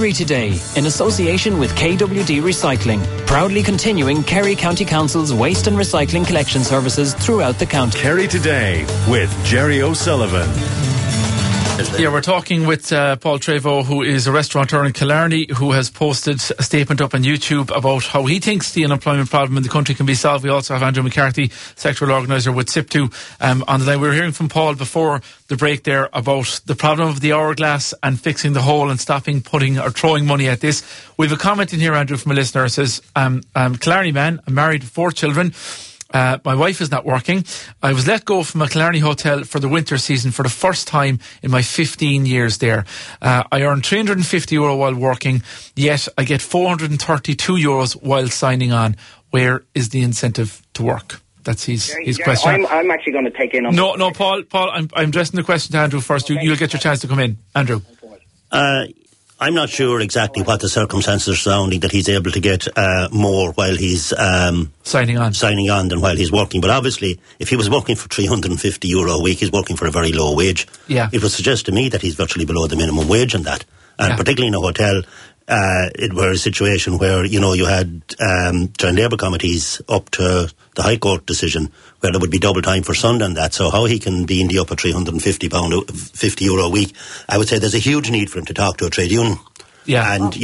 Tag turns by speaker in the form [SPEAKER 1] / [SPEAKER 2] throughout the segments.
[SPEAKER 1] Kerry Today, in association with KWD Recycling, proudly continuing Kerry County Council's waste and recycling collection services throughout the county.
[SPEAKER 2] Kerry Today with Jerry O'Sullivan.
[SPEAKER 3] Yeah, we're talking with Paul Trevo, who is a restaurateur in Killarney, who has posted a statement up on YouTube about how he thinks the unemployment problem in the country can be solved. We also have Andrew McCarthy, sectoral organiser with SIP2, on the line. We were hearing from Paul before the break there about the problem of the hourglass and fixing the hole and stopping putting or throwing money at this. We have a comment in here, Andrew, from a listener. It says, I'm a Killarney man, I'm married with 4 children. My wife is not working. I was let go from a Killarney hotel for the winter season for the first time in my 15 years there. I earn €350 while working, yet I get €432 while signing on. Where is the incentive to work? That's his question.
[SPEAKER 4] I'm actually going to take in on...
[SPEAKER 3] No, Paul, I'm addressing the question to Andrew first. Okay. You'll get your chance to come in. Andrew.
[SPEAKER 5] I'm not sure exactly what the circumstances are surrounding that he's able to get more while he's
[SPEAKER 3] signing on
[SPEAKER 5] than while he's working. But obviously, if he was working for €350 a week, he's working for a very low wage.
[SPEAKER 3] Yeah.
[SPEAKER 5] It would suggest to me that he's virtually below the minimum wage in that. And particularly in a hotel, it were a situation where, you had joint labour committees up to the High Court decision where there would be double time for Sunday and that. So how he can be in the upper €350 a week, I would say there's a huge need for him to talk to a trade union.
[SPEAKER 3] Yeah.
[SPEAKER 5] And, to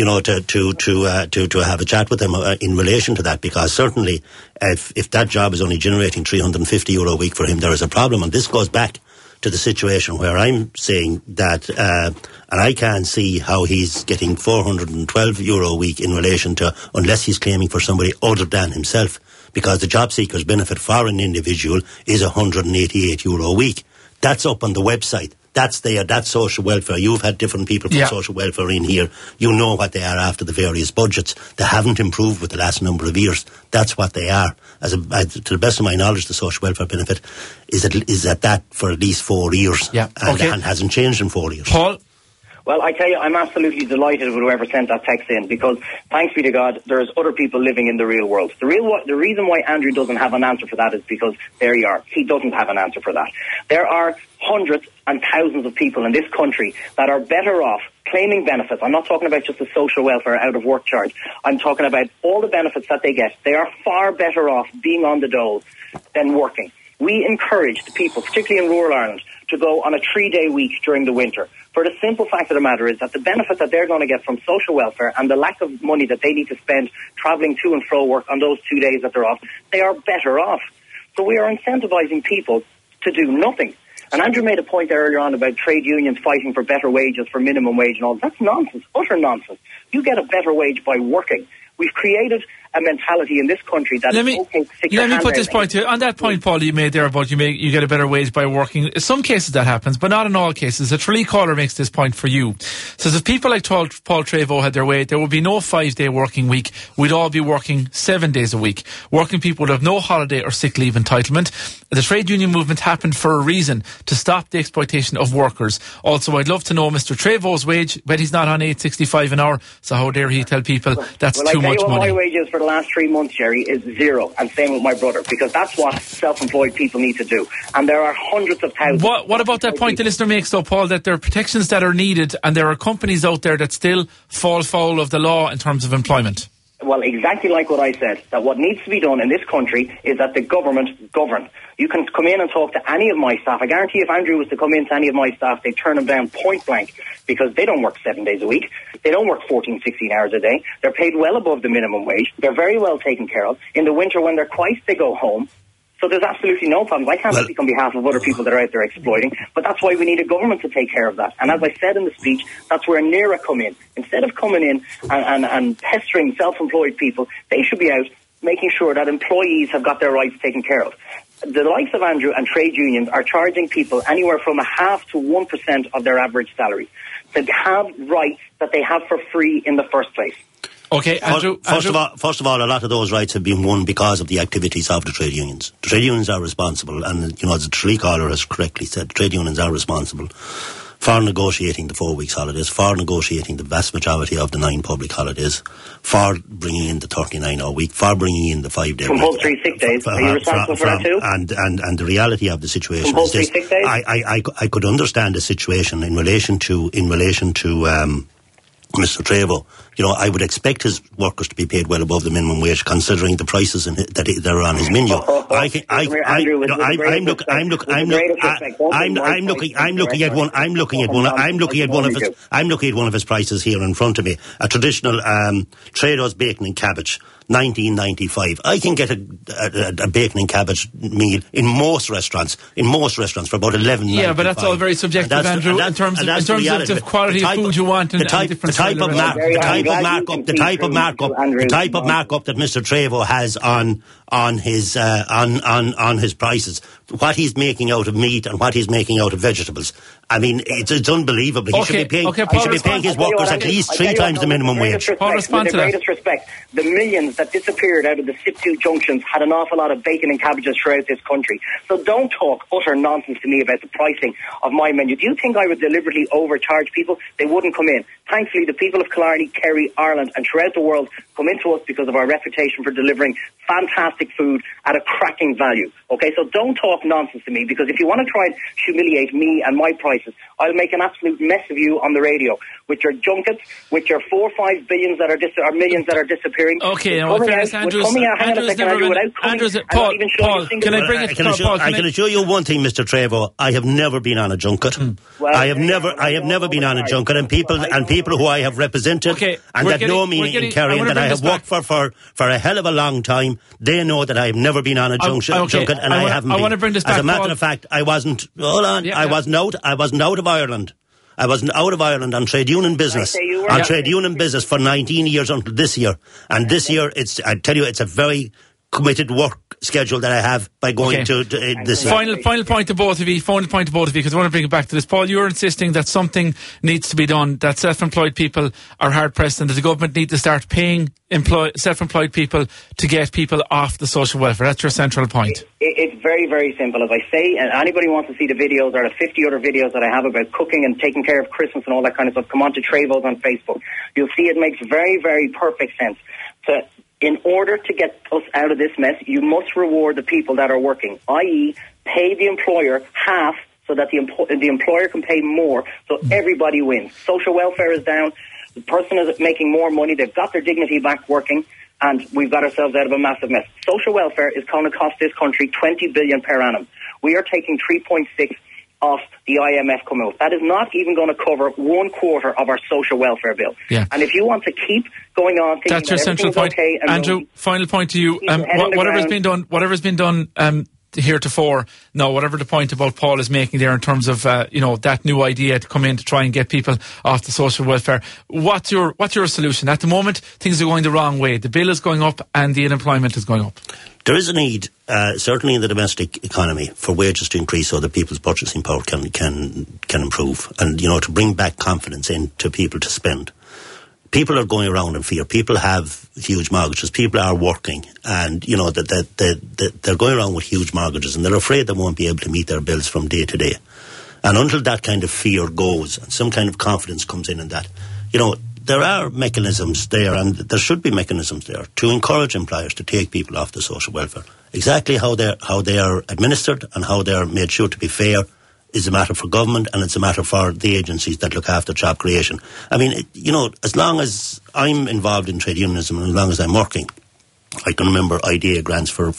[SPEAKER 5] have a chat with them in relation to that, because certainly if that job is only generating €350 a week for him, there is a problem. And this goes back to the situation where I'm saying that, and I can't see how he's getting €412 a week in relation to, unless he's claiming for somebody other than himself, because the job seeker's benefit for an individual is €188 a week. That's up on the website. That's there. That's social welfare. You've had different people from social welfare in here. You know what they are after the various budgets. They haven't improved with the last number of years. That's what they are. To the best of my knowledge, the social welfare benefit is at that for at least 4 years.
[SPEAKER 3] Yeah.
[SPEAKER 5] And hasn't changed in 4 years.
[SPEAKER 3] Paul?
[SPEAKER 4] Well, I tell you, I'm absolutely delighted with whoever sent that text in, because thanks be to God, there's other people living in the real world. The reason why Andrew doesn't have an answer for that is because there you are. He doesn't have an answer for that. There are hundreds and thousands of people in this country that are better off claiming benefits. I'm not talking about just the social welfare out of work charge. I'm talking about all the benefits that they get. They are far better off being on the dole than working. We encourage the people, particularly in rural Ireland, to go on a 3-day week during the winter. For the simple fact of the matter is that the benefit that they're going to get from social welfare and the lack of money that they need to spend travelling to and fro work on those 2 days that they're off, they are better off. So we are incentivising people to do nothing. And Andrew made a point there earlier on about trade unions fighting for better wages, for minimum wage and all. That's nonsense, utter nonsense. You get a better wage by working. We've created a mentality in this country that
[SPEAKER 3] let me put this point here. On that point, Paul, you made there about you get a better wage by working. In some cases that happens, but not in all cases. A Tralee caller makes this point for you. Says if people like Paul Trevo had their way, there would be no 5-day working week. We'd all be working 7 days a week. Working people would have no holiday or sick leave entitlement. The trade union movement happened for a reason, to stop the exploitation of workers. Also, I'd love to know Mr. Trevo's wage, but he's not on $8.65 an hour. So how dare he tell people that's too much money?
[SPEAKER 4] My wages for the last 3 months, Jerry, is 0, and same with my brother, because that's what self-employed people need to do. And there are hundreds of thousands.
[SPEAKER 3] What about that point the listener makes, though, Paul, that there are protections that are needed, and there are companies out there that still fall foul of the law in terms of employment?
[SPEAKER 4] Well, exactly like what I said, that what needs to be done in this country is that the government govern. You can come in and talk to any of my staff. I guarantee if Andrew was to come in to any of my staff, they'd turn him down point blank, because they don't work 7 days a week. They don't work 14, 16 hours a day. They're paid well above the minimum wage. They're very well taken care of. In the winter, when they're quiet, they go home. So there's absolutely no problems. I can't speak on behalf of other people that are out there exploiting, but that's why we need a government to take care of that. And as I said in the speech, that's where NERA come in. Instead of coming in and pestering self-employed people, they should be out making sure that employees have got their rights taken care of. The likes of Andrew and trade unions are charging people anywhere from 0.5% to 1% of their average salary to have rights that they have for free in the first place.
[SPEAKER 3] Okay, Andrew.
[SPEAKER 5] First of all, a lot of those rights have been won because of the activities of the trade unions. The trade unions are responsible, and as the Tralee caller has correctly said, the trade unions are responsible for negotiating the 4 weeks holidays, for negotiating the vast majority of the 9 public holidays, for bringing in the 39-hour week, for bringing in the 5-day week.
[SPEAKER 4] Compulsory sick days. Are you responsible for that too?
[SPEAKER 5] And the reality of the situation is this.
[SPEAKER 4] Sick days?
[SPEAKER 5] I could understand the situation in relation to Mr. Trevo, I would expect his workers to be paid well above the minimum wage, considering the prices that are on his menu. I'm looking at one of his prices here in front of me. A traditional Trado's bacon and cabbage, $19.95. I can get a bacon and cabbage meal in most restaurants for about $11.95.
[SPEAKER 3] Yeah, but that's all very subjective, Andrew. In terms of the quality of food you want and the type of markup that Mr. Trevo has
[SPEAKER 5] on his prices, what he's making out of meat and what he's making out of vegetables. I mean, it's unbelievable. He should be paying his workers at least 3 times the minimum wage.
[SPEAKER 4] With the greatest respect, the millions that disappeared out of the SIP2 junctions had an awful lot of bacon and cabbages throughout this country. So don't talk utter nonsense to me about the pricing of my menu. Do you think I would deliberately overcharge people? They wouldn't come in. Thankfully, the people of Killarney, Kerry, Ireland and throughout the world come into us because of our reputation for delivering fantastic food at a cracking value. Okay, so don't talk nonsense to me, because if you want to try and humiliate me and my prices, I'll make an absolute mess of you on the radio with your junkets, with your 4 or 5 billions that are millions that are disappearing.
[SPEAKER 3] Okay, Paul, can
[SPEAKER 5] I assure you one thing, Mr. Trevo, I have never been on a junket. Well, I have never been on a junket, and people who I have represented that know me in Kerry and that I have worked for a hell of a long time, they know that I have never been on a junket, and I haven't been.
[SPEAKER 3] Want to bring this back,
[SPEAKER 5] as a matter of fact, I wasn't. Hold on, I wasn't out of Ireland. I wasn't out of Ireland on trade union business. Trade union business for 19 years until this year. And this year, I tell you, it's a very committed work schedule that I have by going to this.
[SPEAKER 3] Final point to both of you, because I want to bring it back to this. Paul, you're insisting that something needs to be done, that self-employed people are hard-pressed and that the government need to start paying self-employed people to get people off the social welfare. That's your central point.
[SPEAKER 4] It's very, very simple. As I say, and anybody wants to see the videos or the 50 other videos that I have about cooking and taking care of Christmas and all that kind of stuff, come on to Trevo's on Facebook. You'll see it makes very, very perfect sense. In order to get us out of this mess, you must reward the people that are working, i.e. pay the employer half so that the employer can pay more, so everybody wins. Social welfare is down, the person is making more money, they've got their dignity back working, and we've got ourselves out of a massive mess. Social welfare is going to cost this country $20 billion per annum. We are taking 3.6 off the IMF come out. That is not even going to cover 1/4 of our social welfare bill. Yeah. And if you want to keep going on thinking
[SPEAKER 3] that's your central point. Okay, Andrew, final point to you. Whatever's been done heretofore, whatever the point about Paul is making there in terms of that new idea to come in to try and get people off the social welfare. What's your solution? At the moment, things are going the wrong way. The bill is going up and the unemployment is going up.
[SPEAKER 5] There is a need, certainly in the domestic economy, for wages to increase so that people's purchasing power can improve, and to bring back confidence into people to spend. People are going around in fear. People have huge mortgages. People are working, and that they're going around with huge mortgages, and they're afraid they won't be able to meet their bills from day to day. And until that kind of fear goes, and some kind of confidence comes in that, there are mechanisms there, and there should be mechanisms there to encourage employers to take people off the social welfare. Exactly how they are administered and how they are made sure to be fair is a matter for government, and it's a matter for the agencies that look after job creation. I mean, as long as I'm involved in trade unionism and as long as I'm working, I can remember idea grants for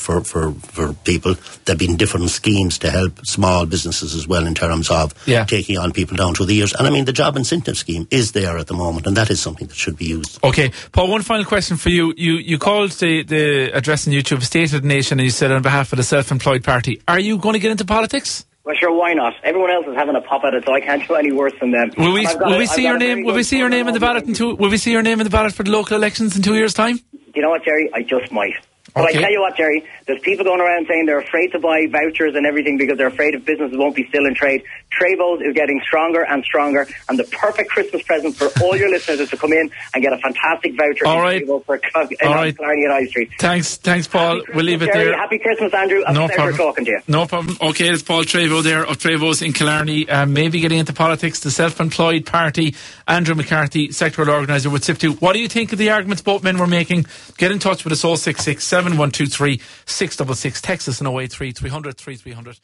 [SPEAKER 5] people. There have been different schemes to help small businesses as well in terms of taking on people down through the years. And I mean, the job incentive scheme is there at the moment, and that is something that should be used.
[SPEAKER 3] Okay, Paul, one final question for you. You called the address on YouTube State of the Nation, and you said on behalf of the self-employed party. Are you going to get into politics?
[SPEAKER 4] Well, sure, why not? Everyone else is having a pop at it, so I can't do any worse than them.
[SPEAKER 3] Will we see your name in the ballot Will we see your name in the ballot for the local elections in 2 years' time?
[SPEAKER 4] You know what, Jerry? I just might. But I tell you what, Jerry, there's people going around saying they're afraid to buy vouchers and everything because they're afraid if businesses won't be still in trade. Trevo's is getting stronger and stronger, and the perfect Christmas present for all your listeners is to come in and get a fantastic voucher for Killarney at High Street.
[SPEAKER 3] Thanks, Paul. We'll leave it there.
[SPEAKER 4] Happy Christmas, Andrew. No problem. For talking to you.
[SPEAKER 3] No problem. Okay, it's Paul Trevo there of Trevo's in Killarney, maybe getting into politics, the self-employed party. Andrew McCarthy, sectoral organiser with SIP2. What do you think of the arguments both men were making? Get in touch with us 066 7123 666. Text us on 083 300 3300.